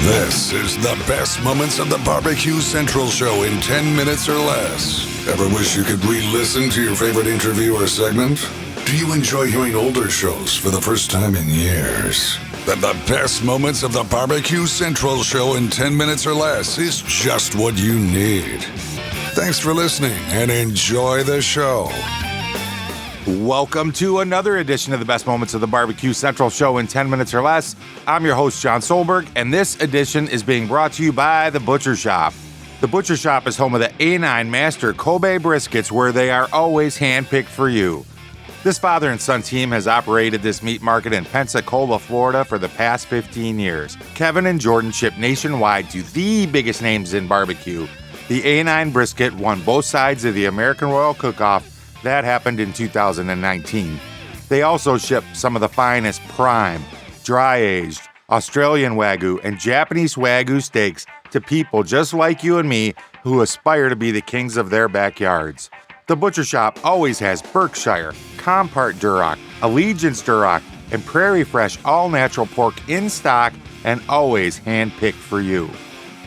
This is the best moments of the Barbecue Central show in 10 minutes or less. Ever wish you could re-listen to your favorite interview or segment? Do you enjoy hearing older shows for the first time in years? Then the best moments of the Barbecue Central show in 10 minutes or less is just what you need. Thanks for listening and enjoy the show. Welcome to another edition of the best moments of the Barbecue Central show in 10 minutes or less. I'm your host, John Solberg, and this edition is being brought to you by The Butcher Shop. The Butcher Shop is home of the A9 Master Kobe briskets, where they are always handpicked for you. This father and son team has operated this meat market in Pensacola, Florida for the past 15 years. Kevin and Jordan ship nationwide to the biggest names in barbecue. The A9 brisket won both sides of the American Royal Cook-Off. That happened in 2019. They also ship some of the finest prime, dry-aged, Australian Wagyu, and Japanese Wagyu steaks to people just like you and me who aspire to be the kings of their backyards. The Butcher Shop always has Berkshire, Compart Duroc, Allegiance Duroc, and Prairie Fresh all-natural pork in stock and always hand-picked for you.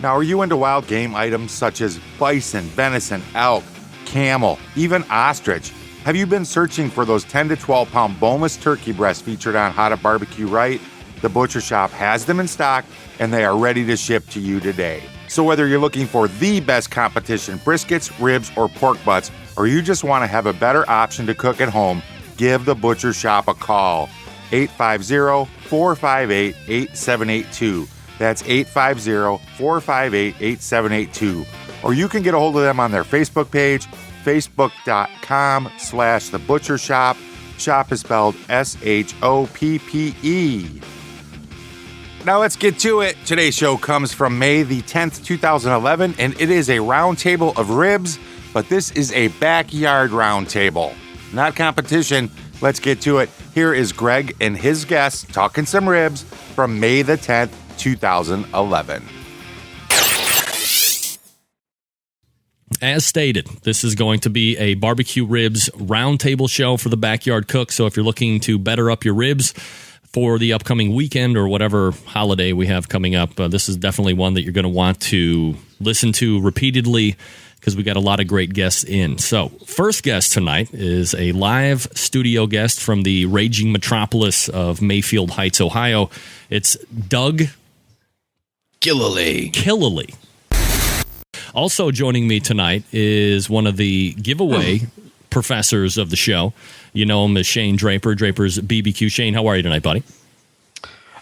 Now, are you into wild game items such as bison, venison, elk, camel, even ostrich? Have you been searching for those 10 to 12 pound boneless turkey breasts featured on How to Barbecue Right? The Butcher Shop has them in stock and they are ready to ship to you today. So whether you're looking for the best competition briskets, ribs, or pork butts, or you just want to have a better option to cook at home, give the Butcher Shop a call. 850-458-8782. That's 850-458-8782. Or you can get a hold of them on their Facebook page, facebook.com/The Butcher Shop. Shop is spelled S-H-O-P-P-E. Now let's get to it. Today's show comes from May the 10th, 2011, and it is a round table of ribs, but this is a backyard round table. Not competition. Let's get to it. Here is Greg and his guests talking some ribs from May the 10th, 2011. As stated, this is going to be a barbecue ribs roundtable show for the backyard cook. So if you're looking to better up your ribs for the upcoming weekend or whatever holiday we have coming up, this is definitely one that you're going to want to listen to repeatedly because we got a lot of great guests in. So first guest tonight is a live studio guest from the raging metropolis of Mayfield Heights, Ohio. It's Doug Killily. Also joining me tonight is one of the giveaway professors of the show. You know him as Shane Draper, Draper's BBQ. Shane, how are you tonight, buddy?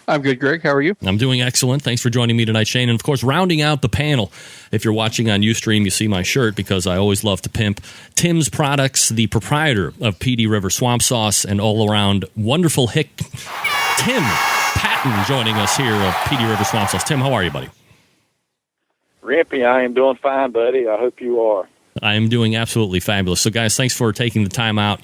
I'm good, Greg. How are you? I'm doing excellent. Thanks for joining me tonight, Shane. And, of course, rounding out the panel, if you're watching on Ustream, you see my shirt because I always love to pimp. Tim's Products, the proprietor of PD River Swamp Sauce and all-around wonderful Tim Patton joining us here of PD River Swamp Sauce. Tim, how are you, buddy? Rimpy, I am doing fine, buddy. I hope you are. I am doing absolutely fabulous. So, guys, thanks for taking the time out.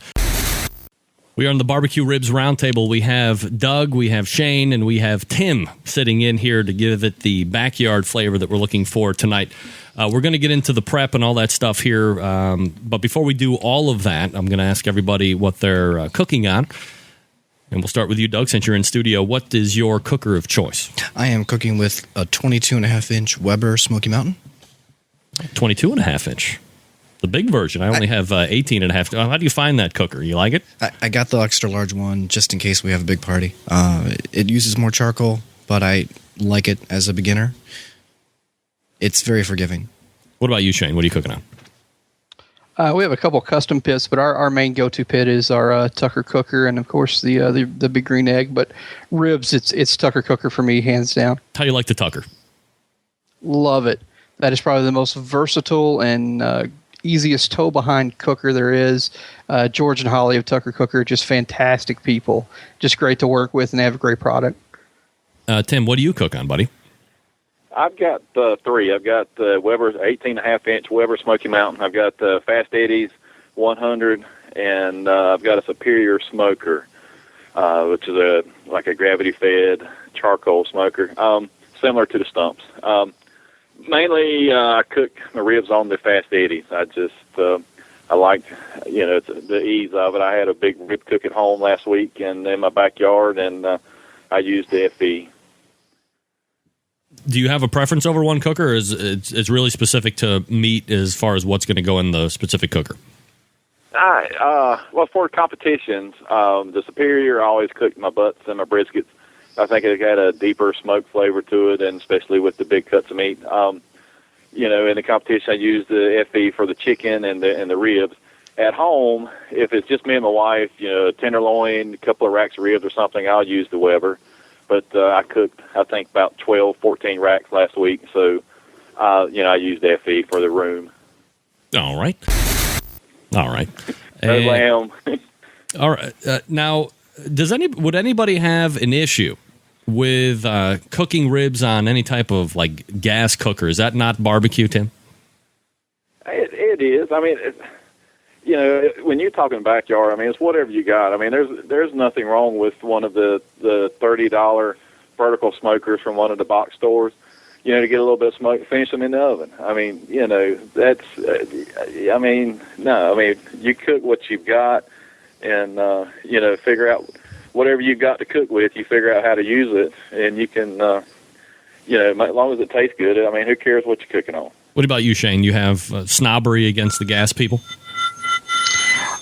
We are on the Barbecue Ribs Roundtable. We have Doug, we have Shane, and we have Tim sitting in here to give it the backyard flavor that we're looking for tonight. We're going to get into the prep and all that stuff here. But before we do all of that, I'm going to ask everybody what they're cooking on. And we'll start with you, Doug, since you're in studio. What is your cooker of choice? I am cooking with a 22.5-inch Weber Smoky Mountain. 22.5-inch. The big version. I only have 18.5. How do you find that cooker? You like it? I got the extra large one just in case we have a big party. It uses more charcoal, but I like it as a beginner. It's very forgiving. What about you, Shane? What are you cooking on? We have a couple custom pits, but our main go-to pit is our Tucker cooker, and of course the big green egg. But ribs, it's Tucker cooker for me, hands down. How you like the Tucker? Love it. That is probably the most versatile and easiest toe-behind cooker there is. George and Holly of Tucker Cooker, just fantastic people. Just great to work with, and they have a great product. Tim, what do you cook on, buddy? I've got three. I've got the Weber's 18.5-inch Weber Smoky Mountain. I've got the Fast Eddie's 100, and I've got a Superior Smoker, which is like a gravity-fed charcoal smoker, similar to the Stumps. Mainly, I cook my ribs on the Fast Eddie's. I like, the ease of it. I had a big rib cook at home last week and in my backyard, and I used the FE. Do you have a preference over one cooker, or is it's really specific to meat as far as what's going to go in the specific cooker? Well, for competitions, the Superior, I always cook my butts and my briskets. I think it got a deeper smoke flavor to it, and especially with the big cuts of meat. In the competition, I use the FE for the chicken and the ribs. At home, if it's just me and my wife, a tenderloin, a couple of racks of ribs or something, I'll use the Weber. But I cooked, I think, about 12, 14 racks last week, so I used FE for the room. All right. No lamb. All right. Now, would anybody have an issue with cooking ribs on any type of like gas cooker? Is that not barbecue, Tim? It is. I mean, when you're talking backyard, I mean, it's whatever you got. I mean, there's nothing wrong with one of the $30 vertical smokers from one of the box stores. To get a little bit of smoke, finish them in the oven. I mean, that's. No. I mean, you cook what you've got, and figure out whatever you've got to cook with. You figure out how to use it, and you can, as long as it tastes good. I mean, who cares what you're cooking on? What about you, Shane? You have snobbery against the gas people?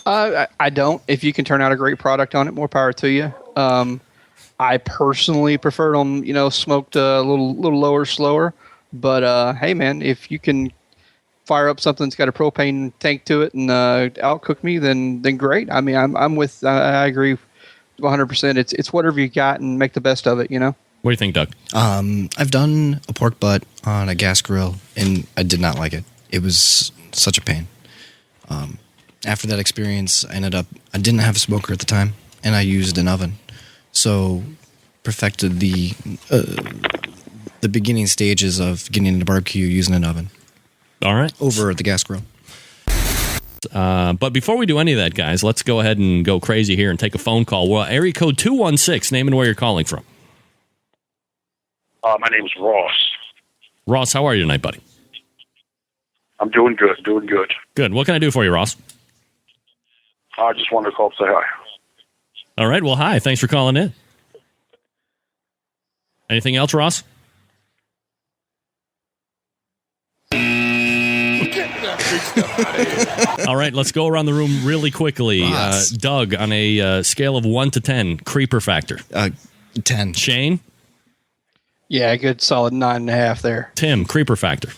I don't. If you can turn out a great product on it, more power to you. I personally prefer them, smoked a little lower, slower. But hey, man, if you can fire up something that's got a propane tank to it and outcook me, then great. I mean, I'm with. I agree, 100%. It's whatever you got and make the best of it. What do you think, Doug? I've done a pork butt on a gas grill, and I did not like it. It was such a pain. After that experience, I didn't have a smoker at the time, and I used an oven. So, perfected the beginning stages of getting into barbecue using an oven. All right. Over the gas grill. But before we do any of that, guys, let's go ahead and go crazy here and take a phone call. Well, area code 216, name and where you're calling from. My name is Ross. Ross, how are you tonight, buddy? I'm doing good. Good. What can I do for you, Ross? I just wanted to call to say hi. All right. Well, hi. Thanks for calling in. Anything else, Ross? All right. Let's go around the room really quickly. Doug, on a scale of 1 to 10, creeper factor. 10. Shane? Yeah, a good solid 9.5 there. Tim, creeper factor.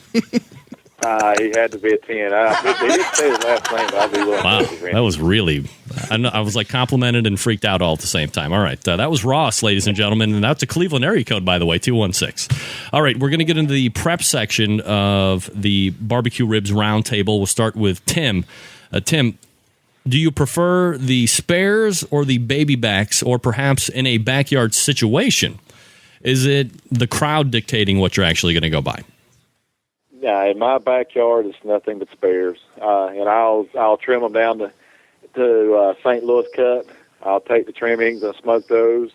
He had to be a 10. He didn't say his last name, but I'll be willing Wow, to that was really... I was like complimented and freaked out all at the same time. All right, that was Ross, ladies and gentlemen, and that's a Cleveland area code, by the way, 216. All right, we're going to get into the prep section of the barbecue ribs roundtable. We'll start with Tim. Tim, do you prefer the spares or the baby backs, or perhaps in a backyard situation, is it the crowd dictating what you're actually going to go by? Yeah, in my backyard, it's nothing but spares, and I'll trim them down to St. Louis cut. I'll take the trimmings and smoke those,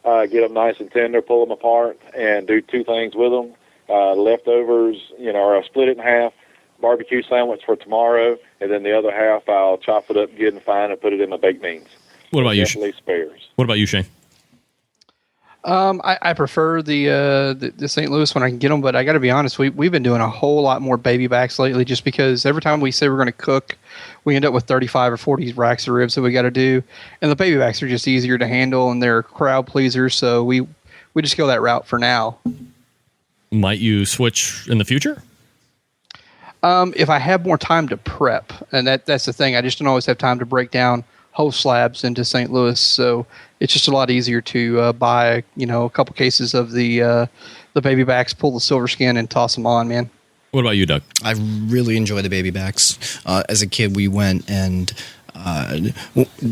get them nice and tender, pull them apart, and do two things with them. Leftovers, or I'll split it in half, barbecue sandwich for tomorrow, and then the other half I'll chop it up good and fine and put it in my baked beans. What about you? Definitely spares. What about you, Shane? I prefer the St. Louis when I can get them, but I got to be honest, we've been doing a whole lot more baby backs lately, just because every time we say we're going to cook, we end up with 35 or 40 racks of ribs that we got to do, and the baby backs are just easier to handle and they're crowd pleasers, so we just go that route for now. Might you switch in the future? If I have more time to prep, and that's the thing, I just don't always have time to break down whole slabs into St. Louis, so it's just a lot easier to buy, a couple cases of the baby backs, pull the silver skin, and toss them on, man. What about you, Doug? I really enjoy the baby backs. As a kid, we went and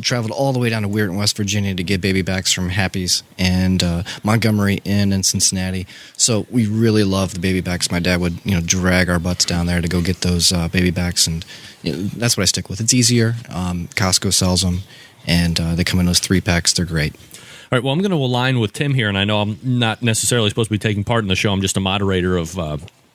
traveled all the way down to Weirton, West Virginia to get baby backs from Happy's and Montgomery Inn in Cincinnati. So we really love the baby backs. My dad would, drag our butts down there to go get those baby backs, and that's what I stick with. It's easier. Costco sells them, and they come in those 3-packs. They're great. All right, well, I'm going to align with Tim here, and I know I'm not necessarily supposed to be taking part in the show. I'm just a moderator of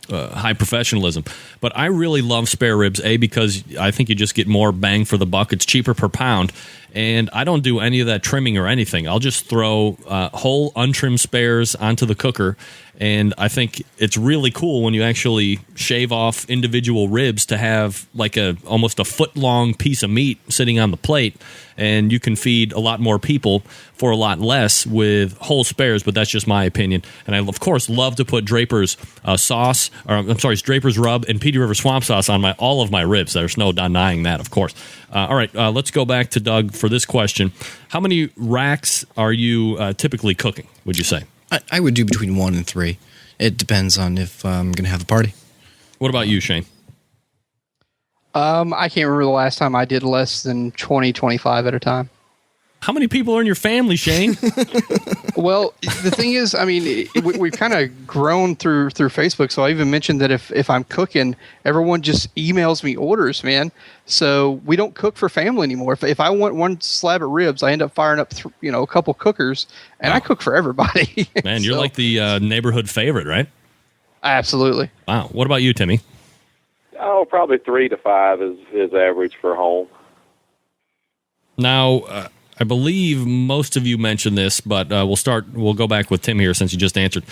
high professionalism. But I really love spare ribs, because I think you just get more bang for the buck. It's cheaper per pound. and I don't do any of that trimming or anything. I'll just throw whole untrimmed spares onto the cooker, and I think it's really cool when you actually shave off individual ribs to have like almost a foot-long piece of meat sitting on the plate, and you can feed a lot more people for a lot less with whole spares, but that's just my opinion. And I, of course, love to put Draper's Draper's Rub and Petey River Swamp Sauce on all of my ribs. There's no denying that, of course. All right, let's go back to Doug for this question. How many racks are you typically cooking, would you say? I would do between 1 and 3. It depends on if I'm going to have a party. What about you, Shane? I can't remember the last time I did less than 20, 25 at a time. How many people are in your family, Shane? Well, the thing is, I mean, we've kind of grown through Facebook. So I even mentioned that if I'm cooking, everyone just emails me orders, man. So we don't cook for family anymore. If I want one slab of ribs, I end up firing up, a couple cookers, and I cook for everybody. Man, you're like the neighborhood favorite, right? Absolutely. Wow. What about you, Timmy? Oh, probably 3 to 5 is average for home. Now, I believe most of you mentioned this, but we'll go back with Tim here since you just answered.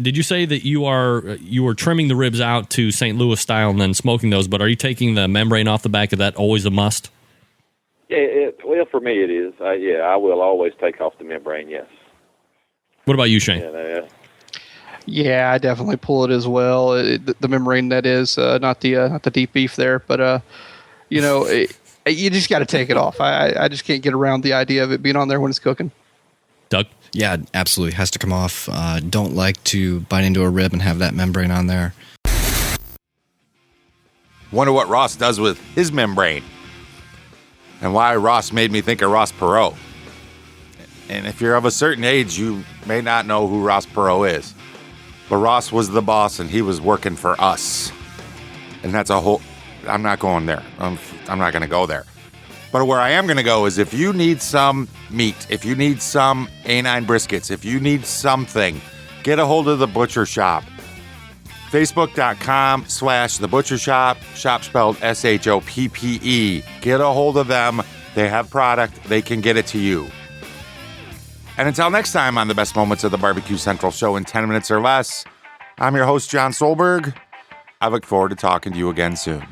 Did you say that you were trimming the ribs out to St. Louis style and then smoking those, but are you taking the membrane off the back? Is that always a must? Yeah, well, for me it is. I will always take off the membrane, yes. What about you, Shane? Yeah, I definitely pull it as well. The membrane, that is, not the deep beef there, but you just got to take it off. I just can't get around the idea of it being on there when it's cooking. Doug? Yeah, absolutely. Has to come off. Don't like to bite into a rib and have that membrane on there. Wonder what Ross does with his membrane. And why Ross made me think of Ross Perot. And if you're of a certain age, you may not know who Ross Perot is. But Ross was the boss, and he was working for us. And that's a whole... I'm not going there. I'm not going to go there. But where I am going to go is if you need some meat, if you need some A9 briskets, if you need something, get a hold of The Butcher Shop. Facebook.com/The Butcher Shop, shop spelled SHOPPE. Get a hold of them. They have product. They can get it to you. And until next time on the best moments of the Barbecue Central show in 10 minutes or less, I'm your host, John Solberg. I look forward to talking to you again soon.